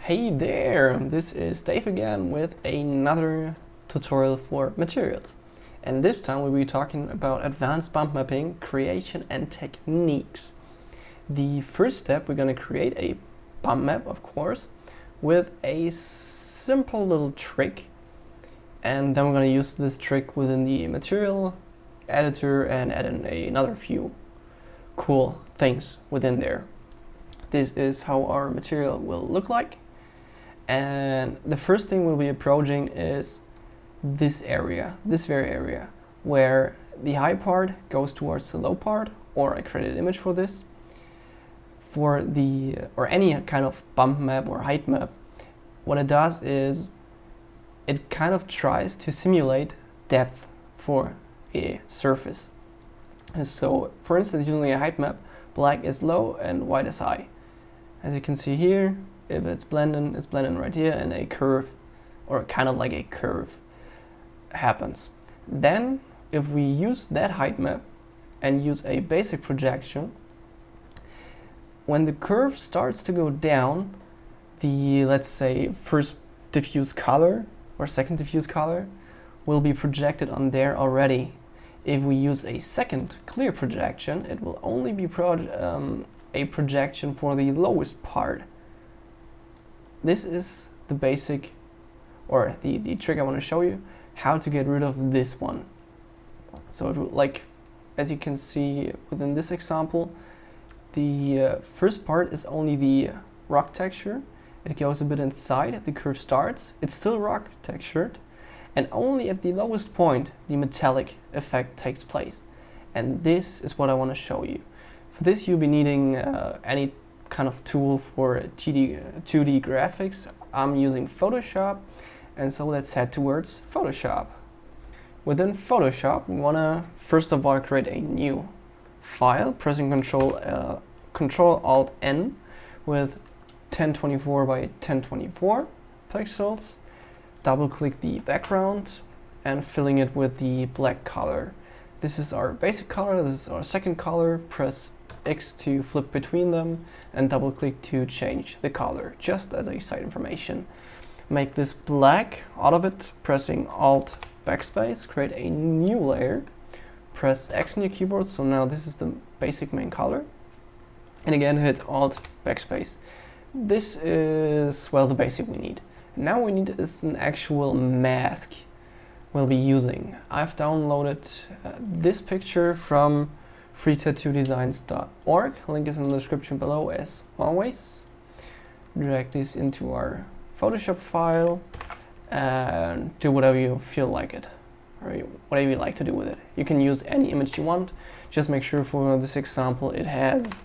Hey there, this is Dave again with another tutorial for materials. And this time we'll be talking about advanced bump mapping, creation and techniques. The first step, we're going to create a bump map, of course, with a simple little trick. And then we're going to use this trick within the material editor and add in another few cool things within there. This is how our material will look like. And the first thing we'll be approaching is this area, this very area, where the high part goes towards the low part, or I created an image for this. For the, or any kind of bump map or height map, what it does is it kind of tries to simulate depth for a surface. And so, for instance, using a height map, black is low and white is high. As you can see here, if it's blending right here, and a curve, or kind of like a curve, happens. Then, if we use that height map and use a basic projection, when the curve starts to go down, the, let's say, first diffuse color or second diffuse color will be projected on there already. If we use a second clear projection, it will only be a projection for the lowest part. This is the basic, or the trick I want to show you, how to get rid of this one. So if like, as you can see within this example, the first part is only the rock texture. It goes a bit inside, the curve starts, it's still rock textured, and only at the lowest point the metallic effect takes place. And this is what I want to show you. For this you'll be needing any kind of tool for 2D graphics. I'm using Photoshop, and so let's head towards Photoshop. Within Photoshop, we want to first of all create a new file, pressing Control Alt N with 1024 by 1024 pixels. Double click the background and filling it with the black color. This is our basic color, this is our second color. Press X to flip between them and double click to change the color, just as a side information. Make this black out of it, pressing Alt Backspace, create a new layer, press X on your keyboard, so now this is the basic main color, and again hit Alt Backspace. This is, well, the basic we need. Now we need is an actual mask we'll be using. I've downloaded this picture from freetattoodesigns.org. Link is in the description below as always. Drag this into our Photoshop file and do whatever you feel like it, or whatever you like to do with it. You can use any image you want. Just make sure for this example it has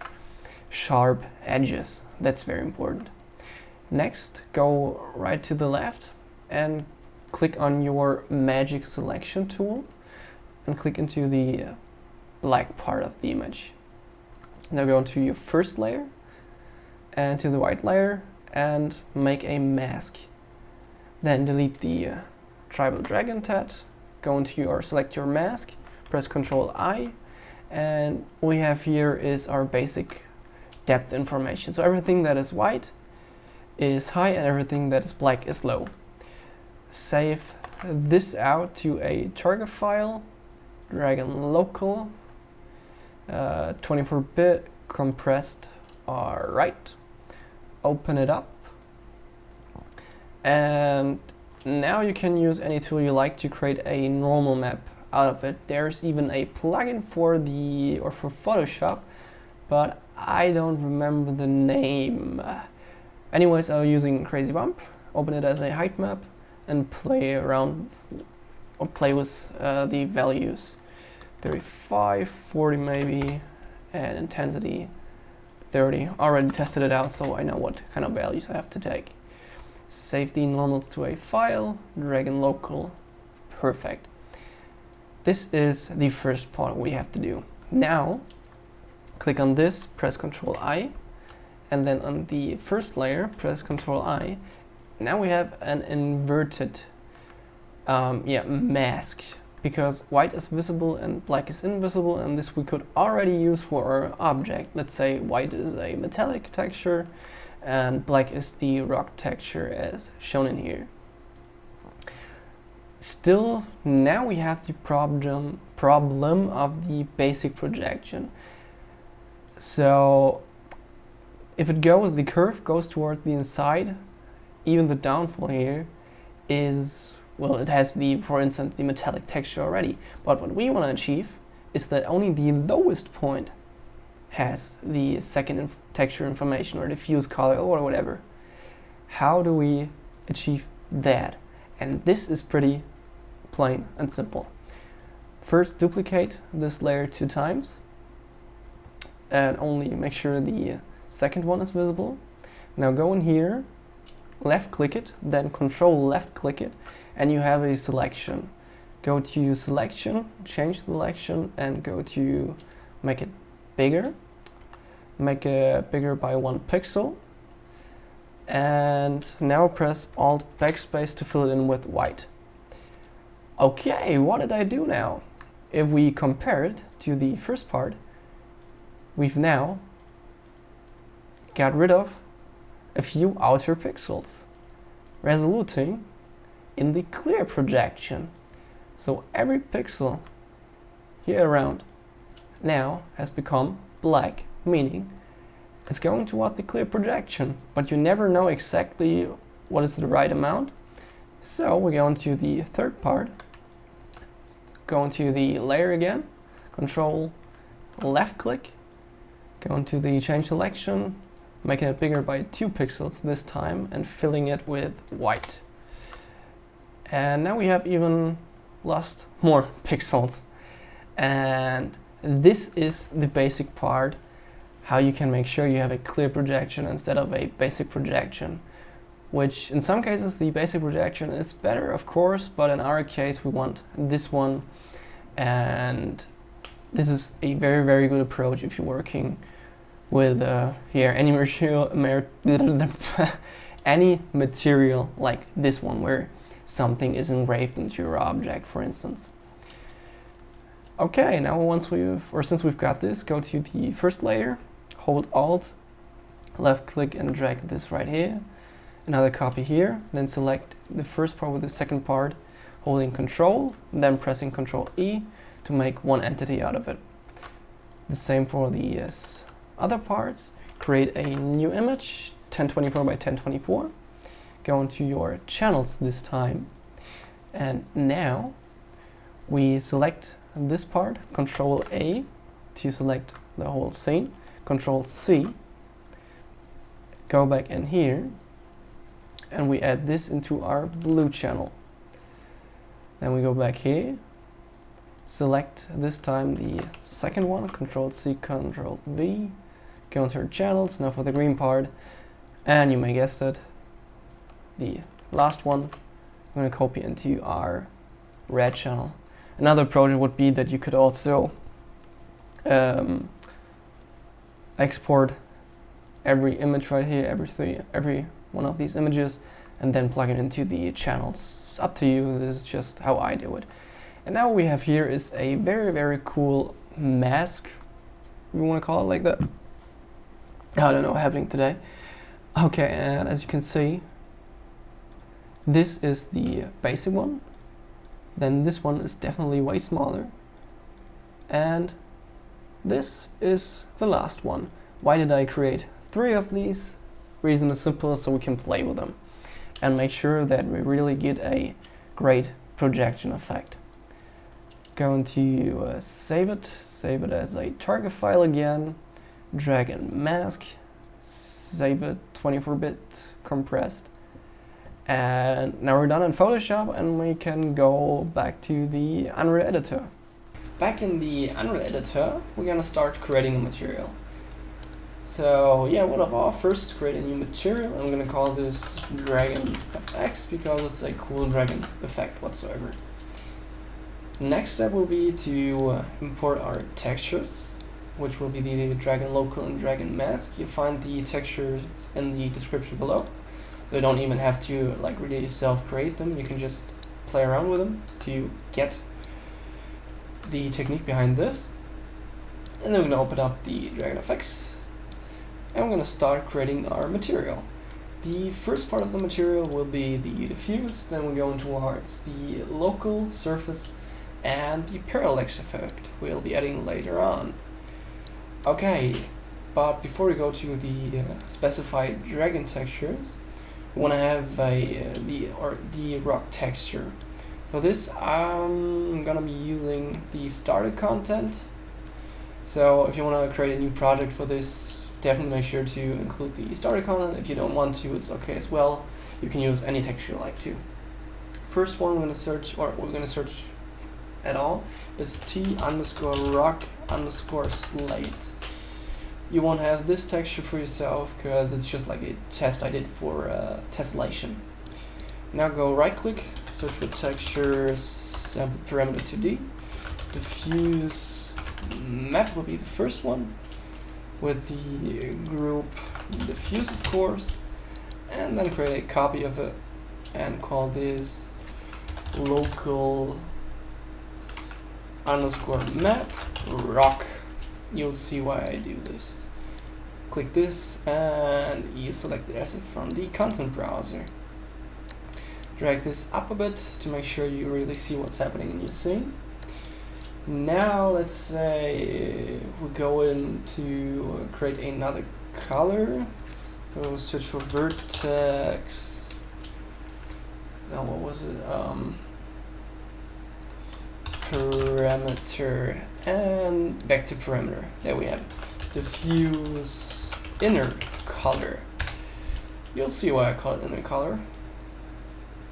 sharp edges. That's very important. Next, go right to the left and click on your magic selection tool and click into the black part of the image. Now go into your first layer and to the white layer and make a mask. Then delete the tribal dragon tat, go into your select your mask, press Ctrl I, and what we have here is our basic depth information. So everything that is white is high and everything that is black is low. Save this out to a target file, drag in local, 24-bit compressed. Alright, open it up, and now you can use any tool you like to create a normal map out of it. There's even a plugin for Photoshop, but I don't remember the name. Anyways, I'm using Crazy Bump. Open it as a height map and play around, or play with the values. 35, 40 maybe, and intensity 30. Already tested it out, so I know what kind of values I have to take. Save the normals to a file, drag in local, perfect. This is the first part we have to do. Now, click on this, press Ctrl I, and then on the first layer, press Ctrl I. Now we have an inverted mask, because white is visible and black is invisible, and this we could already use for our object. Let's say white is a metallic texture and black is the rock texture as shown in here. Still, now we have the problem of the basic projection. So if the curve goes toward the inside, even the downfall here is, well, it has for instance, the metallic texture already. But what we want to achieve is that only the lowest point has the second texture information or diffuse color or whatever. How do we achieve that? And this is pretty plain and simple. First, duplicate this layer 2 times and only make sure the second one is visible. Now go in here, left click it, then control left click it, and you have a selection. Go to selection, change selection, and go to make it bigger. Make it bigger by 1 pixel. And now press Alt backspace to fill it in with white. Okay, what did I do now? If we compare it to the first part, we've now got rid of a few outer pixels, resulting in the clear projection. So every pixel here around now has become black, meaning it's going toward the clear projection, but you never know exactly what is the right amount. So we go into the third part, go into the layer again, control left click, go into the change selection, making it bigger by 2 pixels this time and filling it with white. And now we have even lost more pixels. And this is the basic part, how you can make sure you have a clear projection instead of a basic projection. Which in some cases the basic projection is better, of course, but in our case we want this one, and this is a very, very good approach if you're working with any material like this one, where something is engraved into your object, for instance. Okay, now since we've got this, go to the first layer, hold Alt, left click and drag this right here. Another copy here, then select the first part with the second part, holding Control, then pressing Control E to make one entity out of it. The same for the other parts. Create a new image, 1024 by 1024. Go into your channels this time. And now we select this part, Control A to select the whole scene, Control C, go back in here, and we add this into our blue channel. Then we go back here, select this time the second one, Control C, Control V, go into our channels, now for the green part, and you may guess that the last one I'm going to copy into our red channel. Another project would be that you could also export every image right here, every one of these images, and then plug it into the channels. It's up to you, this is just how I do it. And now what we have here is a very, very cool mask, if you want to call it like that. I don't know what's happening today. Okay, and as you can see, this is the basic one. Then this one is definitely way smaller. And this is the last one. Why did I create 3 of these? Reason is simple, so we can play with them and make sure that we really get a great projection effect. Go into save it as a target file again, drag and mask, save it 24-bit compressed. And now we're done in Photoshop and we can go back to the Unreal Editor. Back in the Unreal Editor, we're gonna start creating a material. So yeah, what of all, first create a new material. I'm gonna call this Dragon FX because it's a cool dragon effect whatsoever. Next step will be to import our textures, which will be the dragon local and dragon mask. You find the textures in the description below. So you don't even have to like really self-create them. You can just play around with them to get the technique behind this. And then we're gonna open up the Dragon FX. and we're going to start creating our material. The first part of the material will be the diffuse, then we're going towards the local surface and the parallax effect we'll be adding later on. Okay, but before we go to the specified dragon textures, we want to have the rock texture. For this, I'm gonna be using the starter content. So if you want to create a new project for this, definitely make sure to include the starter content. If you don't want to, it's okay as well. You can use any texture you like to. First one we're gonna search at all is t_rock_slate. You won't have this texture for yourself because it's just like a test I did for tessellation. Now go right click, search for textures, sample parameter 2D, diffuse map will be the first one with the group diffuse of course, and then create a copy of it and call this local_map rock. You'll see why I do this. Click this and you select the asset from the content browser. Drag this up a bit to make sure you really see what's happening in your scene. Now let's say we go in to create another color. We'll search for vertex. Now what was it? Parameter and back to parameter. There we have it. Diffuse inner color. You'll see why I call it inner color.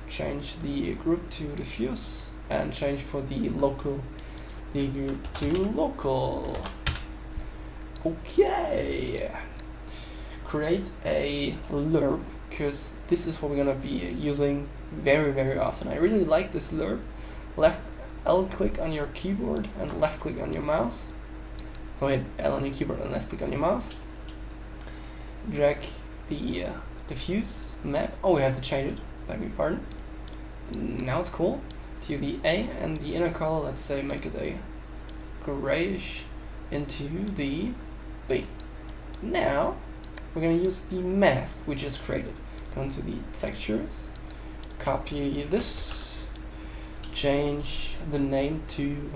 Change the group to diffuse and change for the local the group to local. Okay. Create a lerp because this is what we're gonna be using very often. I really like this lerp. Left L click on your keyboard and left click on your mouse. So hit L on your keyboard and left click on your mouse. Drag the diffuse map. Oh, we have to change it. Beg your pardon. Now it's cool. To the A and the inner color, let's say make it a grayish into the B. Now we're gonna use the mask we just created. Go into the textures, copy this, change the name to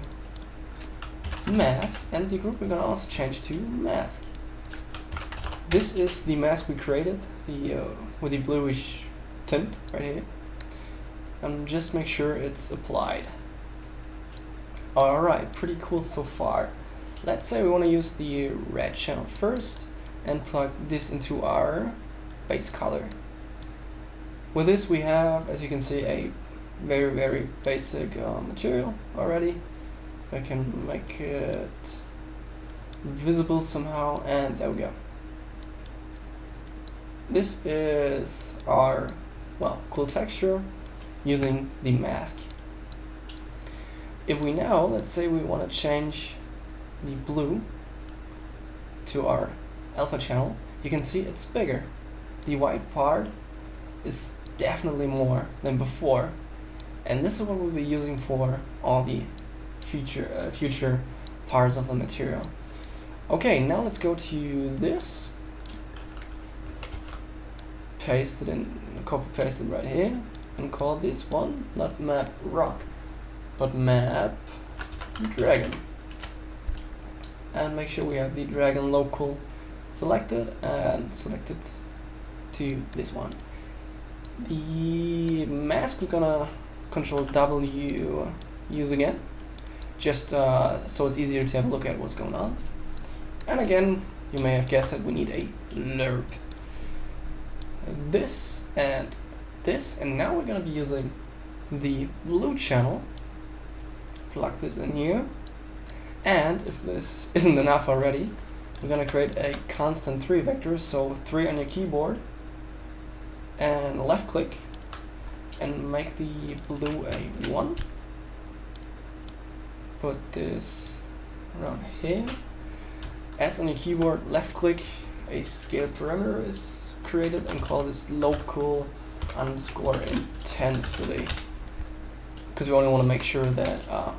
mask, and the group we're gonna also change to mask. This is the mask we created, with the bluish tint right here. And just make sure it's applied. Alright, pretty cool so far. Let's say we want to use the red channel first and plug this into our base color. With this we have, as you can see, a very basic material already. I can make it visible somehow, and there we go. This is our, well, cool texture using the mask. If we now, let's say we want to change the blue to our alpha channel, you can see it's bigger. The white part is definitely more than before, and this is what we'll be using for all the future parts of the material. Okay, now let's go to this, paste it in, copy paste it right here, and call this one not map rock but map dragon, and make sure we have the dragon local selected and select it to this one. The mask we're gonna control W use again, just so it's easier to have a look at what's going on. And again, you may have guessed that we need a lerp. This and this, and now we're gonna be using the blue channel. Plug this in here, and if this isn't enough already, we're gonna create a constant 3 vector, so 3 on your keyboard, and left click, and make the blue a 1. Put this around here. S on your keyboard, left click, a scale parameter is created, and call this local underscore intensity, because we only want to make sure that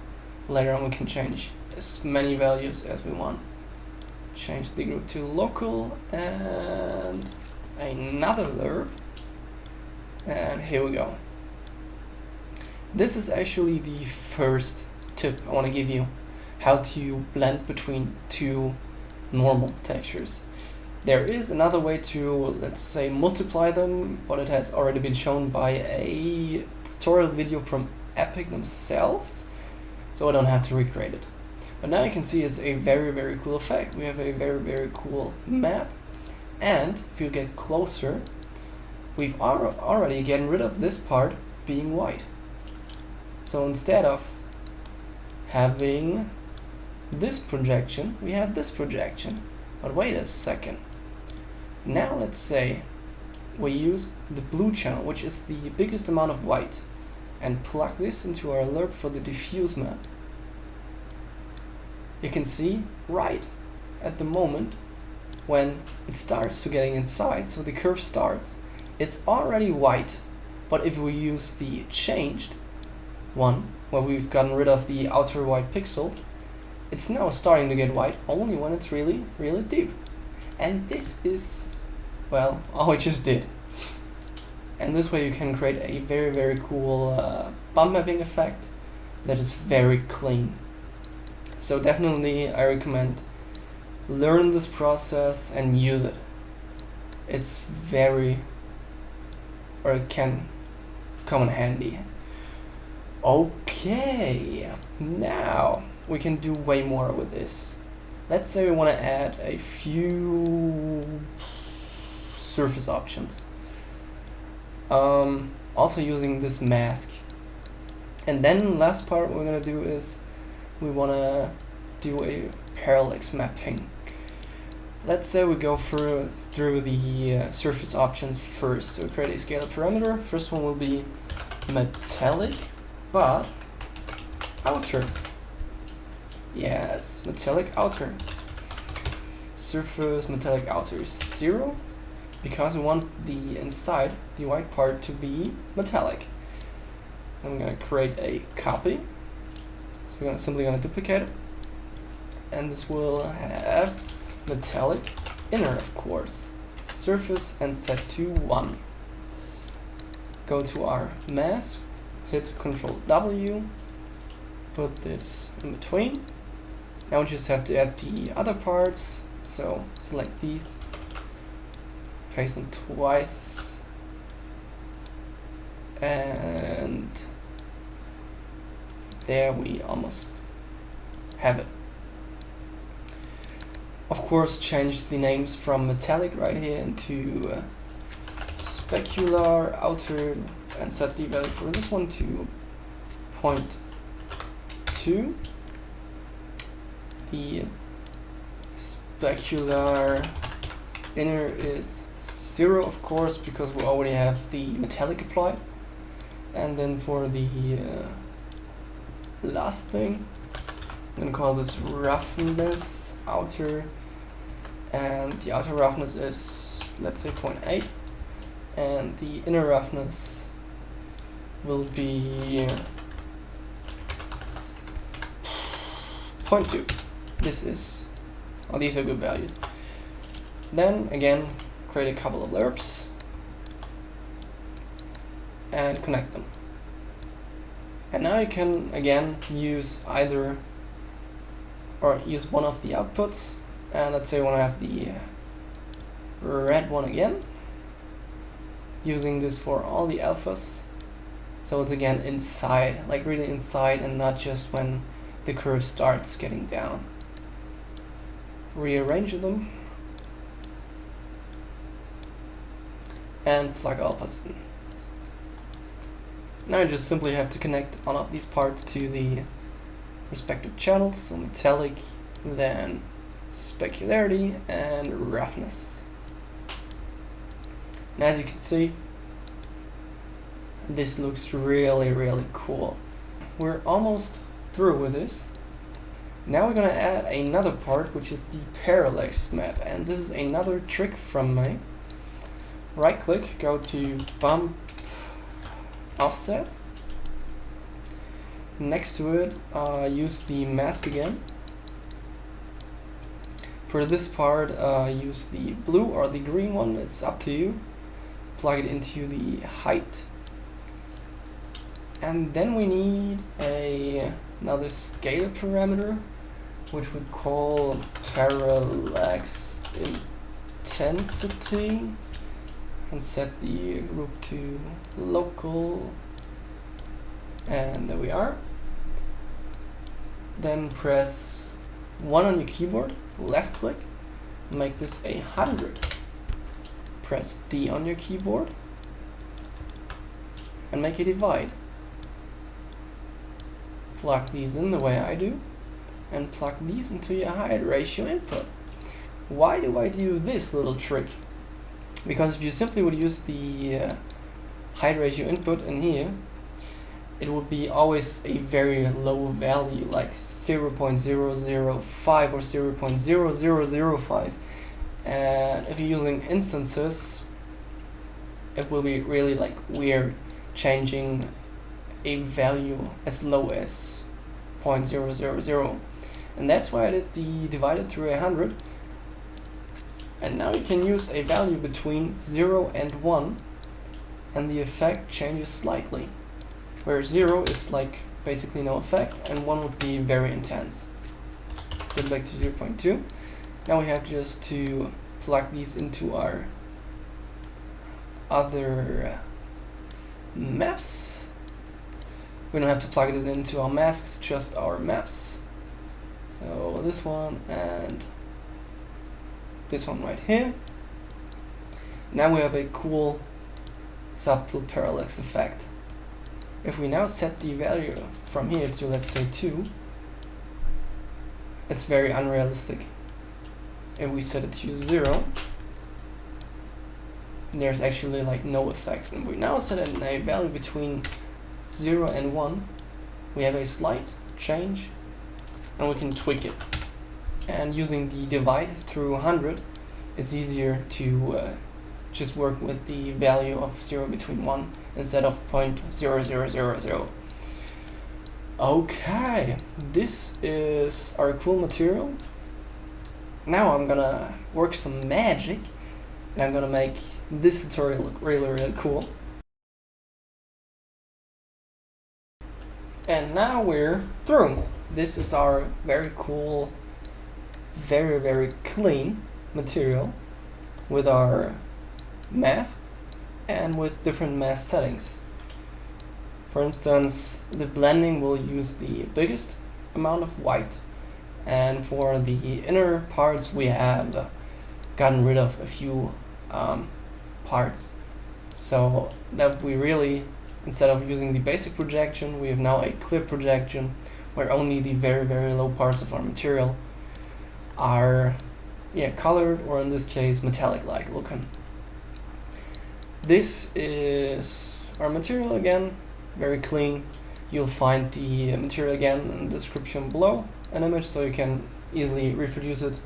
later on we can change as many values as we want. change the group to local and another lerp, and here we go. This is actually the first tip I want to give you, how to blend between two normal textures. There is another way to, let's say, multiply them, but it has already been shown by a tutorial video from Epic themselves, so I don't have to recreate it. But now you can see it's a very cool effect. We have a very cool map, and if you get closer, we've already gotten rid of this part being white. So instead of having this projection, we have this projection. But wait a second. Now let's say we use the blue channel, which is the biggest amount of white, and plug this into our lerp for the diffuse map. You can see right at the moment when it starts to getting inside, so the curve starts, it's already white. But if we use the changed one, where we've gotten rid of the outer white pixels, it's now starting to get white only when it's really deep. And this is, well, all I just did. And this way you can create a very cool bump mapping effect that is very clean. So definitely I recommend learn this process and use it. It's very, or it can come in handy. Okay, now we can do way more with this. Let's say we want to add a few surface options. Also using this mask. And then last part we're going to do is we want to do a parallax mapping. Let's say we go through the surface options first. So create a scalar parameter. First one will be metallic, but outer. Yes, metallic outer. Surface metallic outer is 0 because we want the inside, the white part, to be metallic. I'm gonna create a copy. So we're simply gonna duplicate it, and this will have metallic inner, of course. Surface and set to 1. Go to our mask, hit Ctrl W, put this in between. Now we just have to add the other parts. So select these, paste them twice, and there we almost have it. Of course, change the names from metallic right here into specular outer, and set the value for this one to 0.2. The specular inner is 0, of course, because we already have the metallic applied. And then for the last thing, I'm gonna call this roughness outer, and the outer roughness is, let's say, 0.8, and the inner roughness will be 0.2. This is, oh, these are good values. Then again, create a couple of lerps and connect them. And now you can again use either, or use one of the outputs. And let's say I want to have the red one again, using this for all the alphas. So it's again inside, like really inside, and not just when the curve starts getting down. Rearrange them and plug alphas in. Now you just simply have to connect all of these parts to the respective channels, so metallic, then specularity, and roughness. And as you can see, this looks really cool. We're almost through with this. Now we're gonna add another part, which is the parallax map, and this is another trick from me. Right click, go to bump offset. Next to it, use the mask again. For this part, use the blue or the green one, it's up to you. Plug it into the height. And then we need another scale parameter, which we call parallax intensity, and set the group to local, and there we are. Then press 1 on your keyboard, left click, make this 100. Press D on your keyboard and make a divide. Plug these in the way I do, and plug these into your height ratio input. Why do I do this little trick? Because if you simply would use the height ratio input in here, it would be always a very low value, like 0.005 or 0.0005. And if you're using instances, it will be really like weird changing a value as low as 0.000. And that's why I did the divided through 100. And now you can use a value between 0 and 1, and the effect changes slightly. Where 0 is like basically no effect, and 1 would be very intense. Set back to 0.2. Now we have just to plug these into our other maps. We don't have to plug it into our masks, just our maps. So this one and this one right here. Now we have a cool subtle parallax effect. If we now set the value from here to, let's say, 2, it's very unrealistic. If we set it to 0, there's actually like no effect. And we now set it in a value between 0 and 1, we have a slight change, and we can tweak it. And using the divide through 100, it's easier to just work with the value of 0 between 1 instead of 0.0000. Okay, this is our cool material. Now I'm gonna work some magic, and I'm gonna make this tutorial look really, really cool. And now we're through. This is our very cool, very, very clean material with our mask and with different mask settings. For instance, the blending will use the biggest amount of white, and for the inner parts we have gotten rid of a few parts, so that we really, instead of using the basic projection, we have now a clear projection where only the very, very low parts of our material are colored, or in this case metallic-like looking. This is our material again, very clean. You'll find the material again in the description below, an image, so you can easily reproduce it.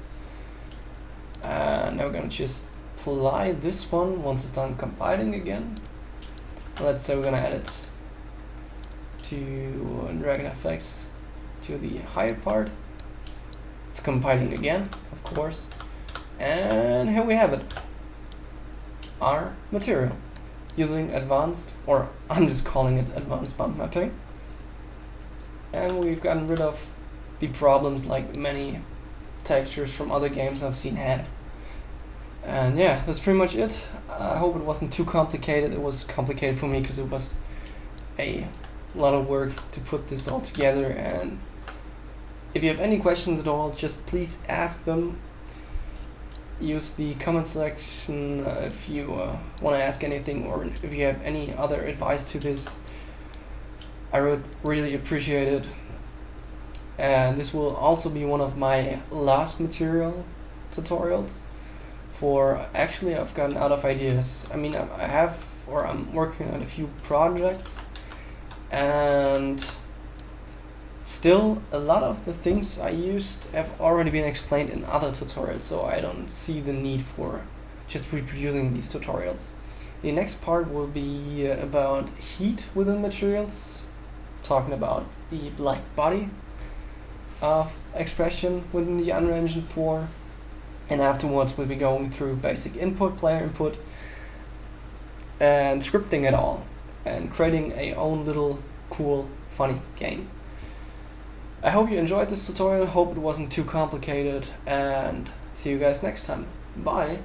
And now we're gonna just apply this one once it's done compiling again. Let's say we're gonna add it to Dragon FX to the higher part. It's compiling again, of course. And here we have it. Our material using advanced, or I'm just calling it advanced bump mapping. And we've gotten rid of the problems like many textures from other games I've seen had. And yeah, that's pretty much it. I hope it wasn't too complicated. It was complicated for me because it was a lot of work to put this all together. And if you have any questions at all, just please ask them. Use the comment section if you want to ask anything, or if you have any other advice to this. I would really appreciate it. And this will also be one of my last material tutorials. For actually, I've gotten out of ideas. I mean, I'm working on a few projects, and still a lot of the things I used have already been explained in other tutorials, so I don't see the need for just reproducing these tutorials. The next part will be about heat within materials, talking about the black body of expression within the Unreal Engine 4. and afterwards we'll be going through basic input, player input, and scripting it all, and creating a own little cool, funny game. I hope you enjoyed this tutorial, hope it wasn't too complicated, and see you guys next time. Bye!